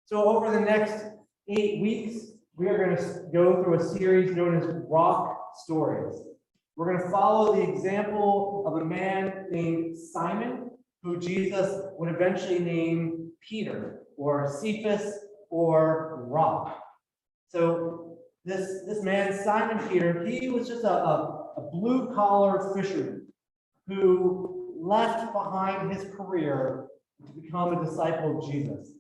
So over the next 8 weeks, we are going to go through a series known as Rock Stories. We're going to follow the example of a man named Simon, who Jesus would eventually name Peter, or Cephas, or Rock. So this man, Simon Peter, he was just a blue-collar fisherman who left behind his career to become a disciple of Jesus.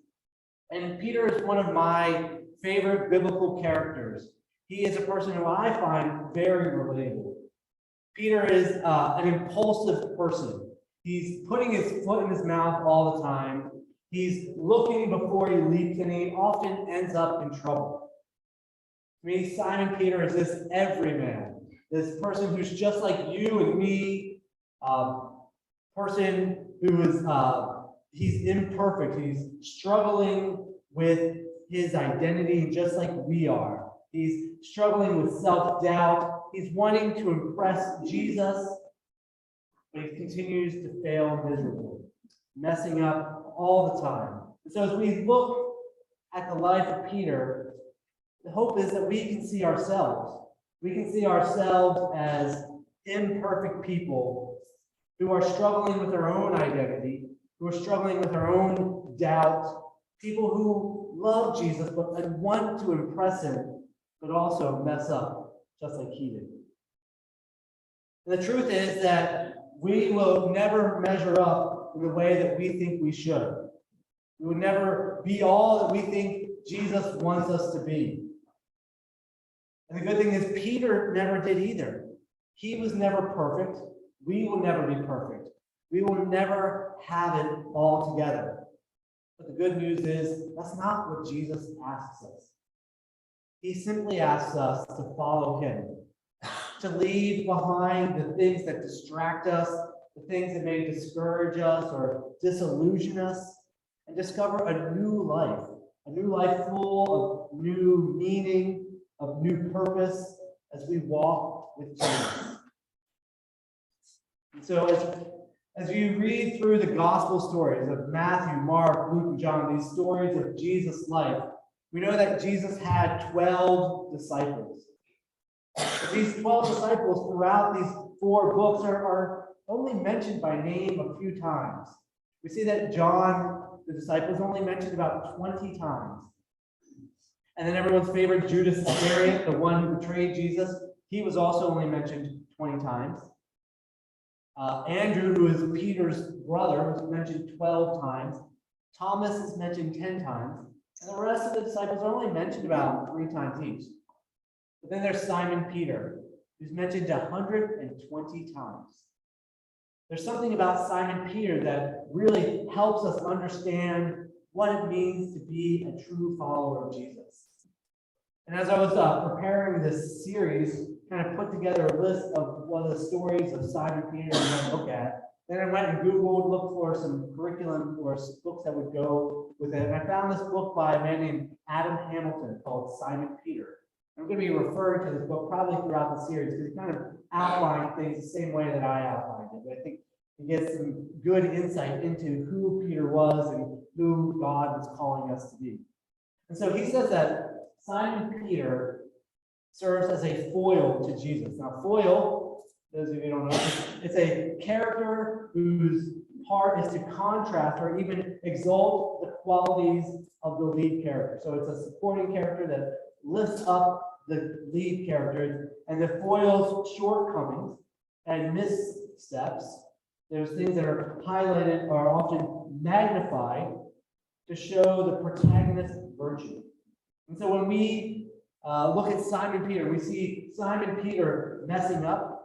And Peter is one of my favorite biblical characters. He is a person who I find very relatable. Peter is an impulsive person. He's putting his foot in his mouth all the time. He's looking before he leaps, and he often ends up in trouble. To me, Simon Peter is this everyman, this person who's just like you and me, person who is he's imperfect. He's struggling with his identity just like we are. He's struggling with self-doubt. He's wanting to impress Jesus, but he continues to fail miserably, messing up all the time. And so as we look at the life of Peter, the hope is that we can see ourselves. We can see ourselves as imperfect people who are struggling with their own identity, who are struggling with their own doubt, people who love Jesus but want to impress him, but also mess up just like he did. And the truth is that we will never measure up in the way that we think we should. We will never be all that we think Jesus wants us to be. And the good thing is Peter never did either. He was never perfect. We will never be perfect. We will never have it all together. But the good news is that's not what Jesus asks us. He simply asks us to follow him, to leave behind the things that distract us, the things that may discourage us or disillusion us, and discover a new life full of new meaning, of new purpose as we walk with Jesus. And so as you read through the gospel stories of Matthew, Mark, Luke, and John, these stories of Jesus' life, we know that Jesus had 12 disciples. But these 12 disciples throughout these 4 books are only mentioned by name a few times. We see that John, the disciple, is only mentioned about 20 times. And then everyone's favorite Judas Iscariot, the one who betrayed Jesus, he was also only mentioned 20 times. Andrew, who is Peter's brother, was mentioned 12 times. Thomas is mentioned 10 times. And the rest of the disciples are only mentioned about 3 times each. But then there's Simon Peter, who's mentioned 120 times. There's something about Simon Peter that really helps us understand what it means to be a true follower of Jesus. And as I was preparing this series, kind of put together a list of one of the stories of Simon Peter I'm going to look at. Then I went and Googled, looked for some curriculum or books that would go with it. And I found this book by a man named Adam Hamilton called Simon Peter. I'm going to be referring to this book probably throughout the series because he kind of outlined things the same way that I outlined it. But I think he gets some good insight into who Peter was and who God was calling us to be. And so he says that Simon Peter serves as a foil to Jesus. Now, foil, those of you who don't know, it's a character whose part is to contrast or even exalt the qualities of the lead character. So it's a supporting character that lifts up the lead character, and the foil's shortcomings and missteps, those things that are highlighted are often magnified to show the protagonist's virtue. And so when we look at Simon Peter, we see Simon Peter messing up.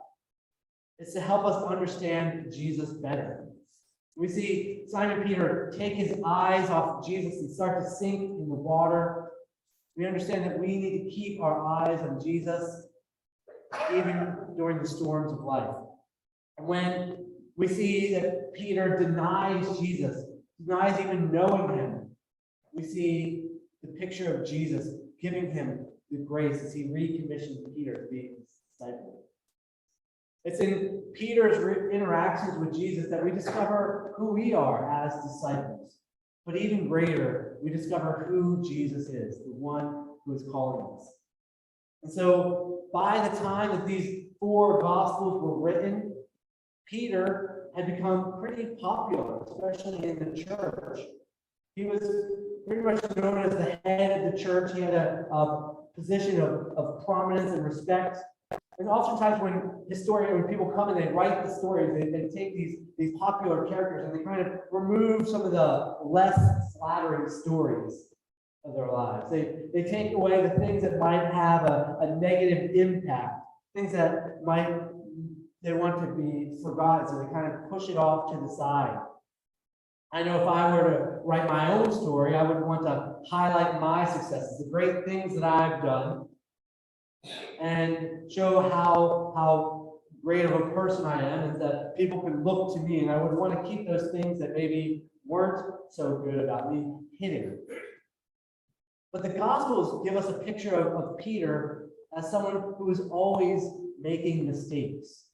It's to help us understand Jesus better. We see Simon Peter take his eyes off Jesus and start to sink in the water. We understand that we need to keep our eyes on Jesus even during the storms of life. And when we see that Peter denies Jesus, denies even knowing him, we see the picture of Jesus giving him the grace as he recommissions Peter to be his disciple. It's in Peter's interactions with Jesus that we discover who we are as disciples. But even greater, we discover who Jesus is, the one who is calling us. And so by the time that these 4 Gospels were written, Peter had become pretty popular, especially in the church. He was pretty much known as the head of the church. He had a position of prominence and respect. And oftentimes when people come and they write the stories, they take these popular characters and they kind of remove some of the less flattering stories of their lives. They take away the things that might have a negative impact, things that they want to be forgotten, so they kind of push it off to the side. I know if I were to write my own story, I would want to highlight my successes, the great things that I've done, and show how great of a person I am, and that people can look to me. And I would want to keep those things that maybe weren't so good about me hidden. But the Gospels give us a picture of Peter as someone who is always making mistakes.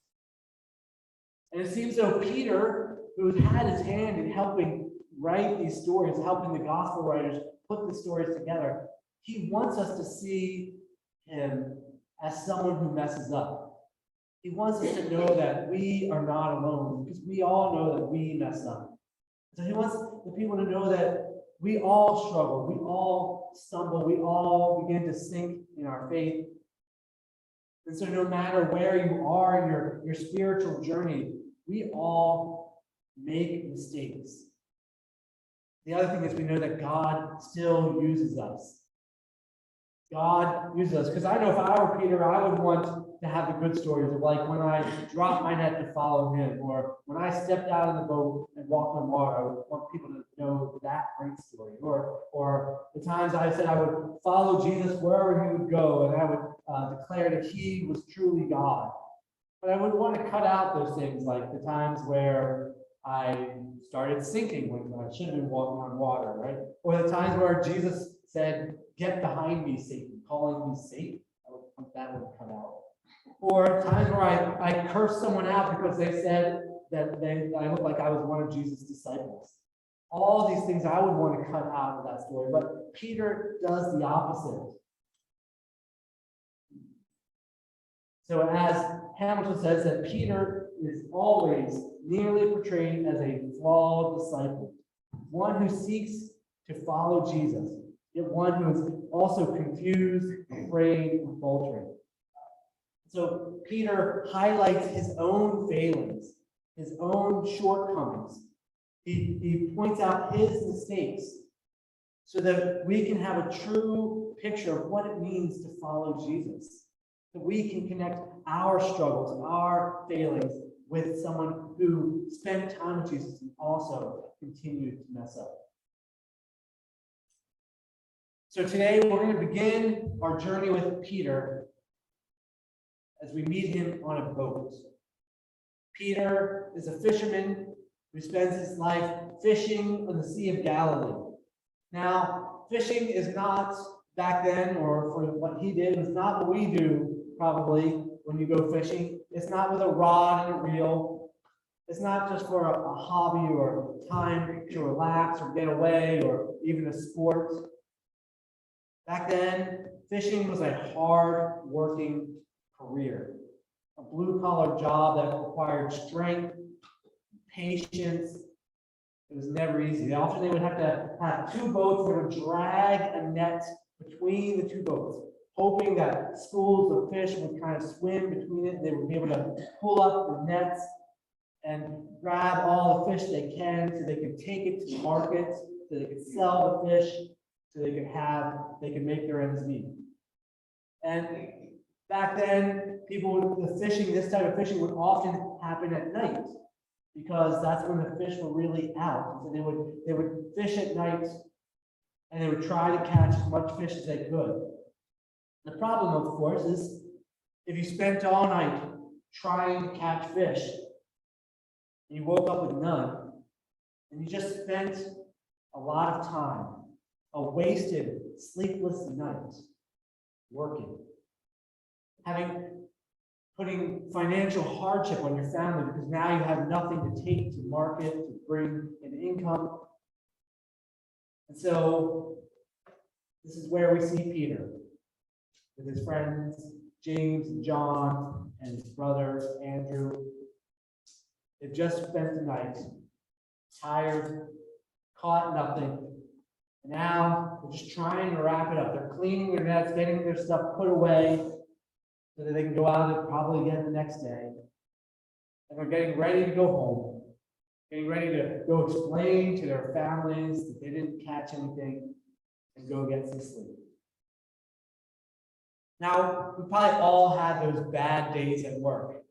And it seems though Peter, who had his hand in helping write these stories, helping the gospel writers put the stories together, he wants us to see him as someone who messes up. He wants us to know that we are not alone, because we all know that we mess up. So he wants the people to know that we all struggle, we all stumble, we all begin to sink in our faith. And so no matter where you are in your spiritual journey, we all make mistakes. The other thing is we know that God still uses us. God uses us. Because I know if I were Peter, I would want to have the good stories of like when I dropped my net to follow him, or when I stepped out in the boat and walked on water. I would want people to know that great story. Or the times I said I would follow Jesus wherever he would go, and I would declare that he was truly God. But I would want to cut out those things, like the times where I started sinking when I should have been walking on water, right? Or the times where Jesus said, "Get behind me, Satan," calling me Satan. I would want that one cut out. Or times where I cursed someone out because they said that I looked like I was one of Jesus' disciples. All these things I would want to cut out of that story. But Peter does the opposite. So as Hamilton says, that Peter is always nearly portrayed as a flawed disciple, one who seeks to follow Jesus, yet one who is also confused, afraid, and faltering. So Peter highlights his own failings, his own shortcomings. He points out his mistakes so that we can have a true picture of what it means to follow Jesus. That we can connect our struggles, our failings with someone who spent time with Jesus and also continued to mess up. So today we're going to begin our journey with Peter as we meet him on a boat. Peter is a fisherman who spends his life fishing on the Sea of Galilee. Now, fishing is not, back then, or for what he did, was not what we do probably when you go fishing. It's not with a rod and a reel. It's not just for a hobby or time to relax or get away or even a sport. Back then, fishing was a hard-working career, a blue-collar job that required strength, patience. It was never easy. Often they would have to have 2 boats that would drag a net between the 2 boats, hoping that schools of fish would kind of swim between it, and they would be able to pull up the nets and grab all the fish they can so they could take it to the market, so they could sell the fish, so they could make their ends meet. And back then, this type of fishing would often happen at night, because that's when the fish were really out. So they would fish at night, and they would try to catch as much fish as they could. The problem, of course, is if you spent all night trying to catch fish, and you woke up with none, and you just spent a lot of time, a wasted, sleepless night working, putting financial hardship on your family because now you have nothing to take to market to bring an income. And so this is where we see Peter with his friends, James and John, and his brother, Andrew. They've just spent the night, tired, caught nothing. And now they're just trying to wrap it up. They're cleaning their nets, getting their stuff put away so that they can go out and probably again the next day. And they're getting ready to go home, getting ready to go explain to their families that they didn't catch anything and go get some sleep. Now, we probably all had those bad days at work,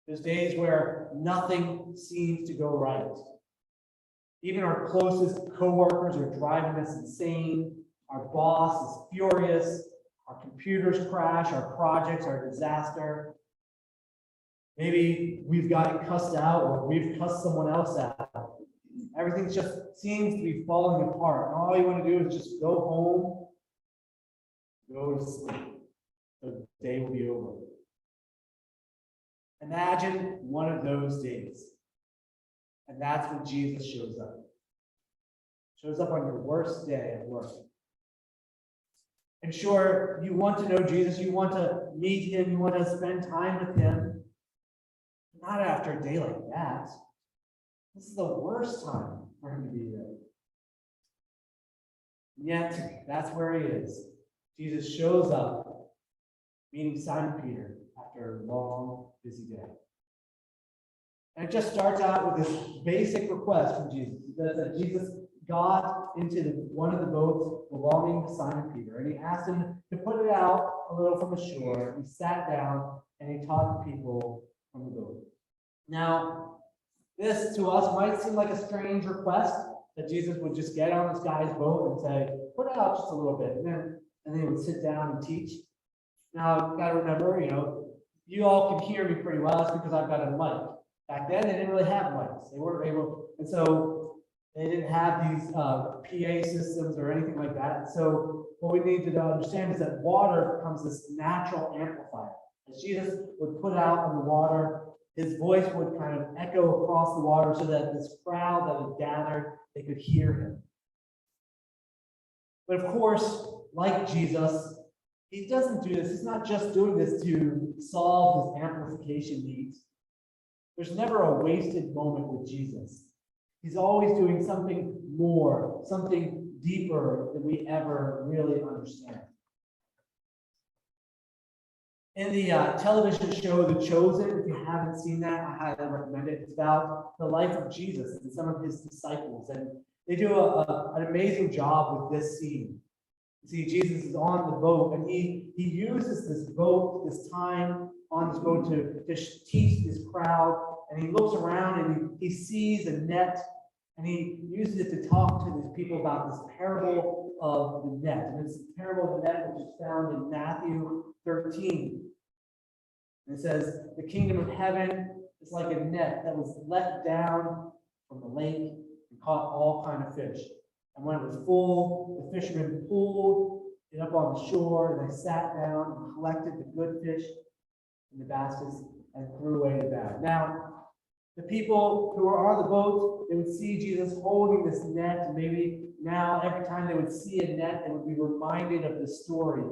those days where nothing seems to go right. Even our closest coworkers are driving us insane. Our boss is furious. Our computers crash. Our projects are a disaster. Maybe we've gotten cussed out or we've cussed someone else out. Everything just seems to be falling apart. And all you want to do is just go home, go to sleep. The day will be over. Imagine one of those days. And that's when Jesus shows up. Shows up on your worst day at work. And sure, you want to know Jesus, you want to meet him, you want to spend time with him. Not after a day like that. This is the worst time for him to be there. And yet, that's where he is. Jesus shows up, meeting Simon Peter after a long, busy day. And it just starts out with this basic request from Jesus. It says that Jesus got into one of the boats belonging to Simon Peter, and he asked him to put it out a little from the shore. He sat down and he taught the people from the boat. Now, this to us might seem like a strange request that Jesus would just get on this guy's boat and say, put it out just a little bit, and then he would sit down and teach. Now, you've got to remember, you all can hear me pretty well. That's because I've got a mic. Back then, they didn't really have mics. They weren't able, and so they didn't have these PA systems or anything like that. So what we need to understand is that water becomes this natural amplifier. As Jesus would put out on the water, his voice would kind of echo across the water so that this crowd that had gathered, they could hear him. But of course, like Jesus, he doesn't do this. He's not just doing this to solve his amplification needs. There's never a wasted moment with Jesus. He's always doing something more, something deeper than we ever really understand. In the television show The Chosen, if you haven't seen that, I highly recommend it. It's about the life of Jesus and some of his disciples. And they do an amazing job with this scene. You see, Jesus is on the boat, and he uses this boat, this time on this boat to teach this crowd. And he looks around and he sees a net, and he uses it to talk to these people about this parable of the net. And it's the parable of the net, which is found in Matthew 13. And it says, the kingdom of heaven is like a net that was let down from the lake and caught all kind of fish. And when it was full, the fishermen pulled it up on the shore, and they sat down and collected the good fish in the baskets and threw away the bad. Now, the people who were on the boat, they would see Jesus holding this net, and maybe now every time they would see a net, they would be reminded of the story,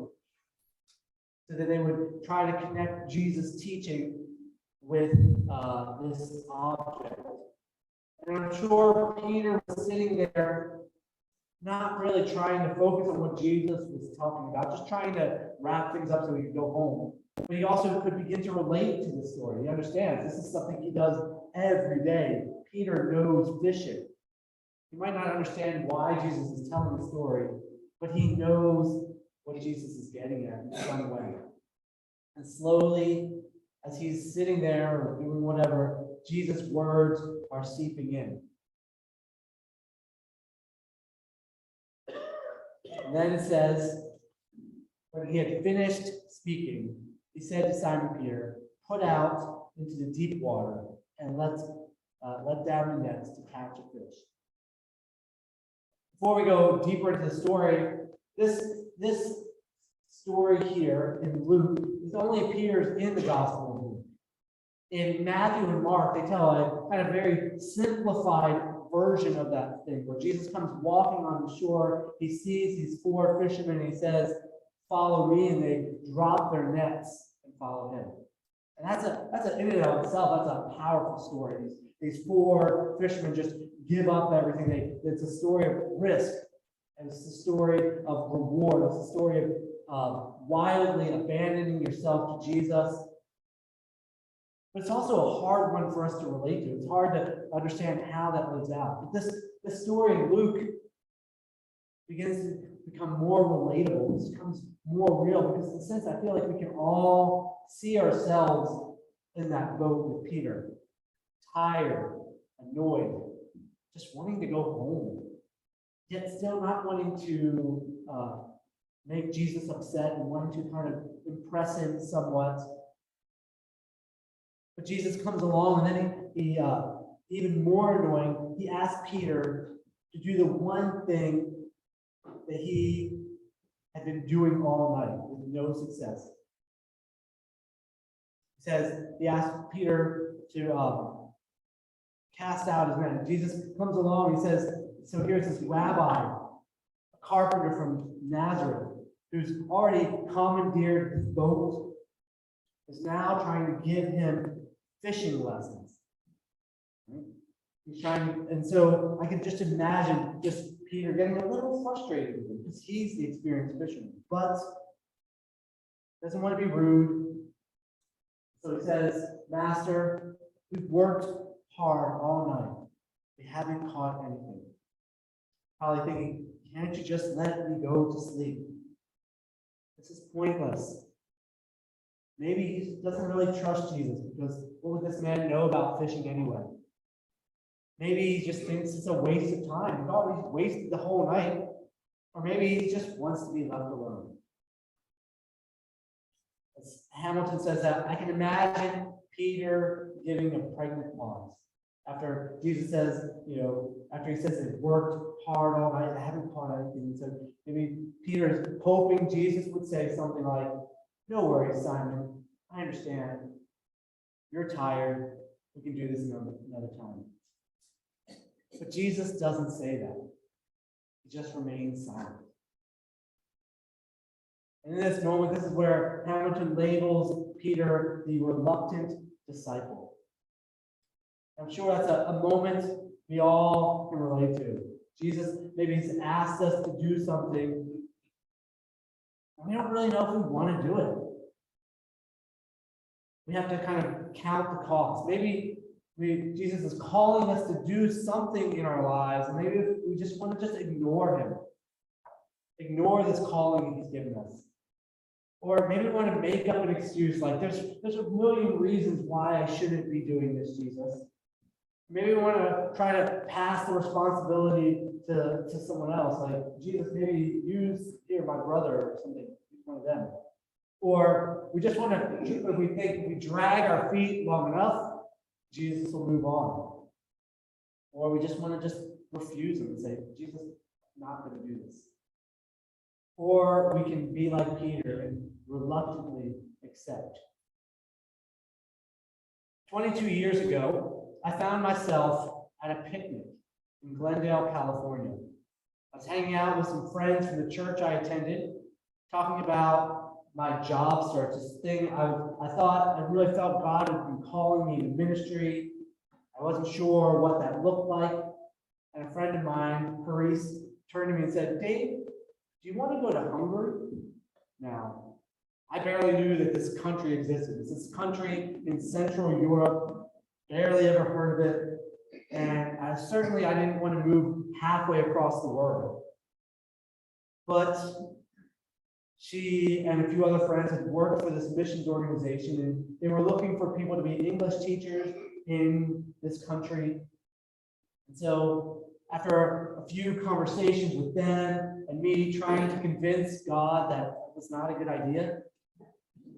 so that they would try to connect Jesus' teaching with this object. And I'm sure Peter was sitting there, not really trying to focus on what Jesus was talking about, just trying to wrap things up so he could go home. But he also could begin to relate to the story. He understands this is something he does every day. Peter knows fishing. He might not understand why Jesus is telling the story, but he knows what Jesus is getting at in some way. And slowly, as he's sitting there or doing whatever, Jesus' words are seeping in. And then it says, when he had finished speaking, he said to Simon Peter, put out into the deep water and let down the nets to catch a fish. Before we go deeper into the story, this story here in Luke, this only appears in the Gospel of Luke. In Matthew and Mark, they tell a kind of very simplified version of that thing, where Jesus comes walking on the shore, he sees these four fishermen, and he says, "Follow me," and they drop their nets and follow him. And that's in and of itself, that's a powerful story. These four fishermen just give up everything. It's a story of risk, and it's a story of reward. It's a story of wildly abandoning yourself to Jesus. But it's also a hard one for us to relate to. It's hard to understand how that lives out. But this story in Luke begins to become more relatable. It becomes more real because, in a sense, I feel like we can all see ourselves in that boat with Peter, tired, annoyed, just wanting to go home, yet still not wanting to make Jesus upset and wanting to kind of impress him somewhat. But Jesus comes along, and then he even more annoying, he asks Peter to do the one thing that he had been doing all night with no success. He asked Peter to cast out his net. Jesus comes along, he says, so here's this rabbi, a carpenter from Nazareth, who's already commandeered his boat, is now trying to give him fishing lessons. Right? He's trying, and so I can just imagine just Peter getting a little frustrated with him because he's the experienced fisherman, but doesn't want to be rude. So he says, "Master, we've worked hard all night. We haven't caught anything." Probably thinking, "Can't you just let me go to sleep? This is pointless." Maybe he doesn't really trust Jesus because what would this man know about fishing anyway? Maybe he just thinks it's a waste of time. He's already wasted the whole night. Or maybe he just wants to be left alone. As Hamilton says that, I can imagine Peter giving a pregnant pause. After Jesus says, after he says they've worked hard all night, they haven't caught anything. So maybe Peter is hoping Jesus would say something like, "No worries, Simon. I understand. You're tired. We can do this another time." But Jesus doesn't say that. He just remains silent. And in this moment, this is where Hamilton labels Peter the reluctant disciple. I'm sure that's a moment we all can relate to. Jesus maybe he's asked us to do something, and we don't really know if we want to do it. We have to kind of count the cost. Maybe Jesus is calling us to do something in our lives, and maybe we just want to just ignore him. Ignore this calling he's given us. Or maybe we want to make up an excuse like there's a million reasons why I shouldn't be doing this, Jesus. Maybe we want to try to pass the responsibility to someone else, like Jesus, maybe use my brother or something, use one of them. Or we just want to, if we think if we drag our feet long enough, Jesus will move on. Or we just want to just refuse him and say, Jesus, I'm not going to do this. Or we can be like Peter and reluctantly accept. 22 years ago, I found myself at a picnic in Glendale, California. I was hanging out with some friends from the church I attended, talking about my job search, this thing I really felt God had been calling me to ministry. I wasn't sure what that looked like. And a friend of mine, Reiss, turned to me and said, "Dave, do you want to go to Hungary?" Now, I barely knew that this country existed. It's this country in Central Europe, barely ever heard of it. And I didn't want to move halfway across the world. But she and a few other friends had worked for this missions organization, and they were looking for people to be English teachers in this country. And so after a few conversations with them and me trying to convince God that it was not a good idea,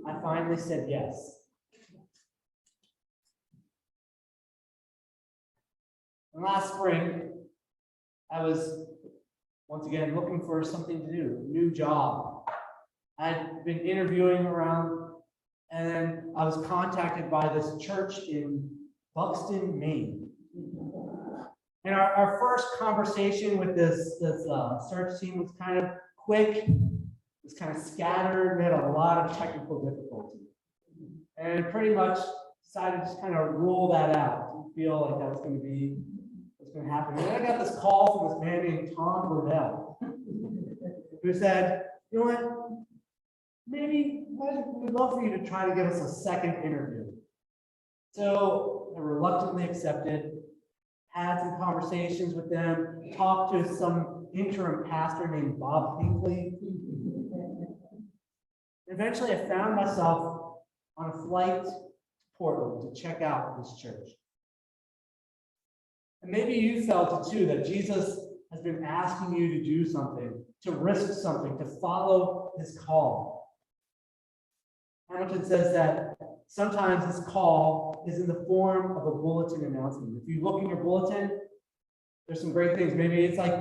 I finally said yes. And last spring, I was once again looking for something to do, a new job. I'd been interviewing around, and then I was contacted by this church in Buxton, Maine. And our first conversation with this search team was kind of quick, it was kind of scattered, we had a lot of technical difficulty. And pretty much decided to just kind of rule that out. Didn't feel like that was going to be what's going to happen. And then I got this call from this man named Tom Burdell, who said, you know what, maybe we'd love for you to try to give us a second interview. So I reluctantly accepted, had some conversations with them, talked to some interim pastor named Bob Hinckley. Eventually I found myself on a flight to Portland to check out this church. And maybe you felt it too, that Jesus has been asking you to do something, to risk something, to follow his call. Hamilton says that sometimes this call is in the form of a bulletin announcement. If you look in your bulletin, there's some great things. Maybe it's like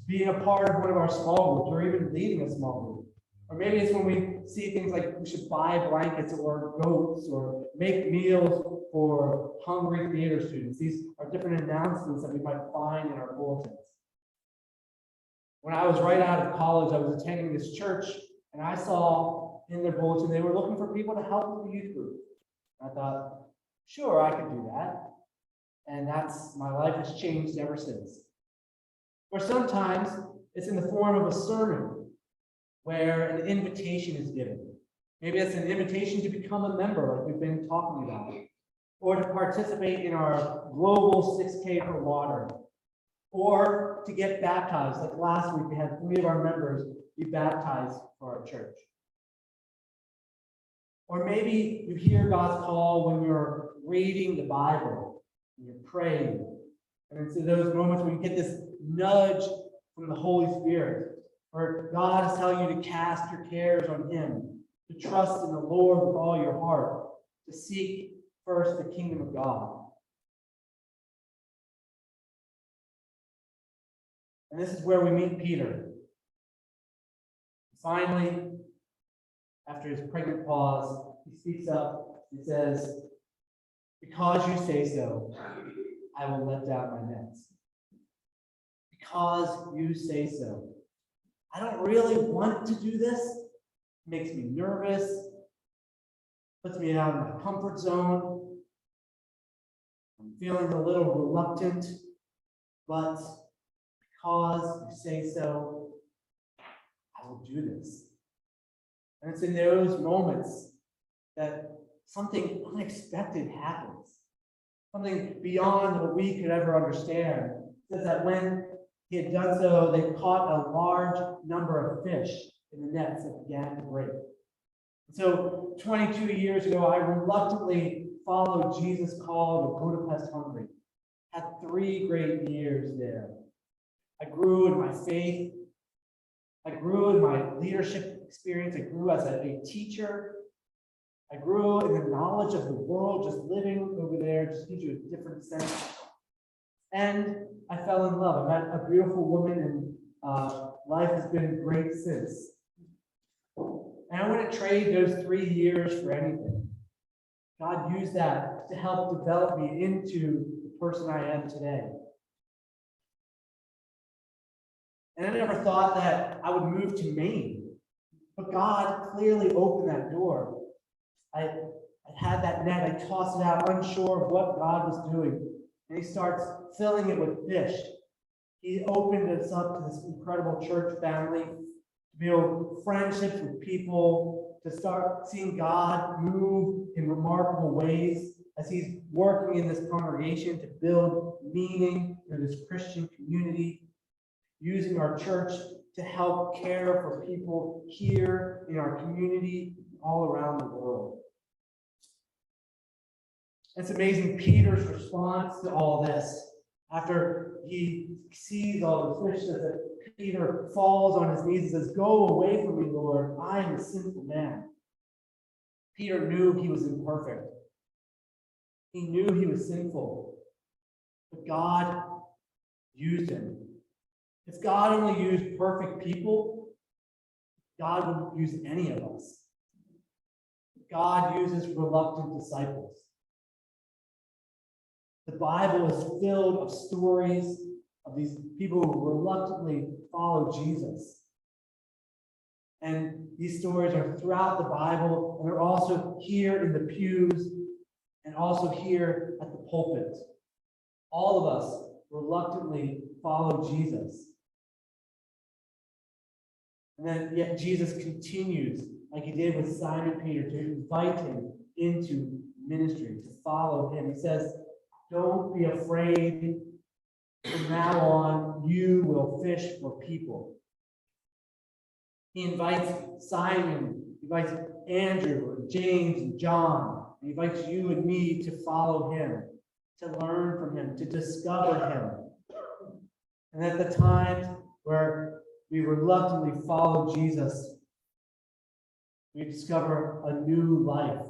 being a part of one of our small groups or even leading a small group. Or maybe it's when we see things like we should buy blankets or goats or make meals for hungry theater students. These are different announcements that we might find in our bulletins. When I was right out of college, I was attending this church and I saw in their bulletin they were looking for people to help with the youth group. I thought, sure, I could do that. And my life has changed ever since. Or sometimes it's in the form of a sermon where an invitation is given. Maybe it's an invitation to become a member, like we've been talking about, or to participate in our global 6K for water, or to get baptized. Like last week, we had 3 of our members be baptized for our church. Or maybe you hear God's call when you're reading the Bible, and you're praying, and it's in those moments when you get this nudge from the Holy Spirit, or God is telling you to cast your cares on him, to trust in the Lord with all your heart, to seek first the kingdom of God. And this is where we meet Peter. Finally, after his pregnant pause, he speaks up. He says, "Because you say so, I will let down my nets." Because you say so. I don't really want to do this. It makes me nervous, puts me out of my comfort zone. I'm feeling a little reluctant, but because you say so, I will do this. And it's in those moments that something unexpected happens, something beyond what we could ever understand. It says that when he had done so, they caught a large number of fish in the nets that began to break. And so 22 years ago, I reluctantly followed Jesus' call to Budapest, Hungary. Had 3 great years there. I grew in my faith. I grew in my leadership experience. I grew as a teacher. I grew in the knowledge of the world. Just living over there just gives you a different sense. And I fell in love. I met a beautiful woman, and life has been great since. And I wouldn't trade those 3 years for anything. God used that to help develop me into the person I am today. And I never thought that I would move to Maine, but God clearly opened that door. I had that net, I tossed it out, unsure of what God was doing. And he starts filling it with fish. He opened us up to this incredible church family, to build friendships with people, to start seeing God move in remarkable ways as he's working in this congregation to build meaning in this Christian community, using our church to help care for people here in our community, all around the world. It's amazing Peter's response to all this. After he sees all the fish, that Peter falls on his knees and says, "Go away from me, Lord. I am a sinful man." Peter knew he was imperfect. He knew he was sinful. But God used him. If God only used perfect people, God wouldn't use any of us. God uses reluctant disciples. The Bible is filled of stories of these people who reluctantly follow Jesus. And these stories are throughout the Bible, and they're also here in the pews and also here at the pulpit. All of us reluctantly follow Jesus. And then yet Jesus continues, like he did with Simon Peter, to invite him into ministry, to follow him. He says, don't be afraid. From now on, you will fish for people. He invites Simon, he invites Andrew, and James, and John. He invites you and me to follow him, to learn from him, to discover him. And at the times where we reluctantly follow Jesus, we discover a new life.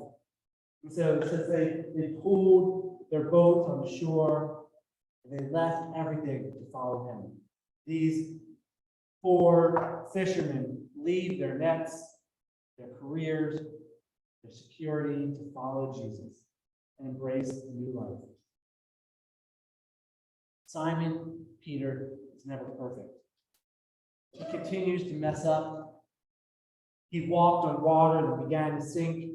And so it says they pulled their boats on the shore, and they left everything to follow him. These 4 fishermen leave their nets, their careers, their security to follow Jesus and embrace a new life. Simon Peter is never perfect. He continues to mess up. He walked on water and began to sink.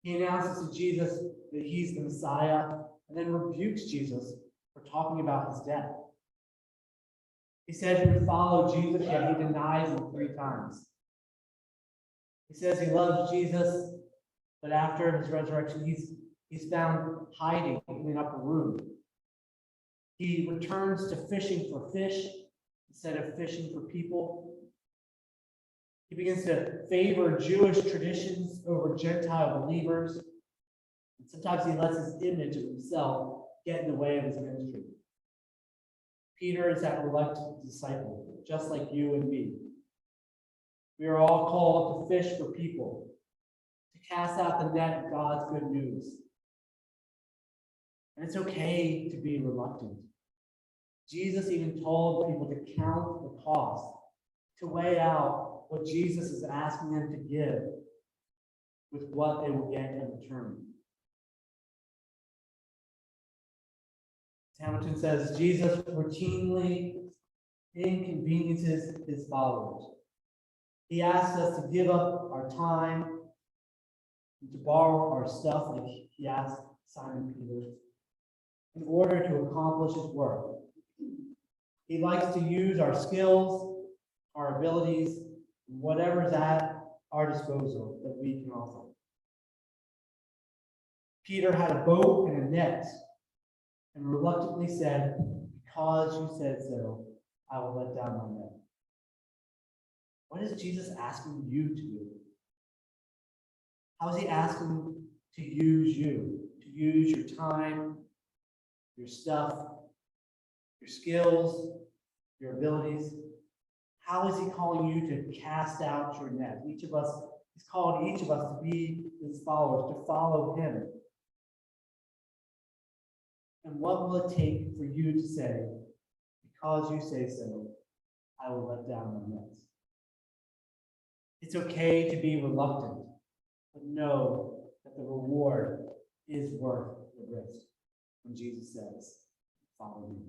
He announces to Jesus that he's the Messiah and then rebukes Jesus for talking about his death. He said he would follow Jesus, yet he denies him 3 times. He says he loves Jesus, but after his resurrection, he's found hiding in an upper room. He returns to fishing for fish instead of fishing for people. He begins to favor Jewish traditions over Gentile believers. And sometimes he lets his image of himself get in the way of his ministry. Peter is that reluctant disciple, just like you and me. We are all called to fish for people, to cast out the net of God's good news. And it's okay to be reluctant. Jesus even told people to count the cost, to weigh out what Jesus is asking them to give with what they will get in return. Hamilton says, Jesus routinely inconveniences his followers. He asks us to give up our time and to borrow our stuff, like he asked Simon Peter, in order to accomplish his work. He likes to use our skills, our abilities, whatever's at our disposal that we can offer. Peter had a boat and a net, and reluctantly said, because you said so, I will let down my net. What is Jesus asking you to do? How is he asking to use you? To use your time, your stuff, your skills, your abilities? How is he calling you to cast out your net? He's calling each of us to be his followers, to follow him. And what will it take for you to say, because you say so, I will let down my nets? It's okay to be reluctant, but know that the reward is worth the risk when Jesus says, follow me.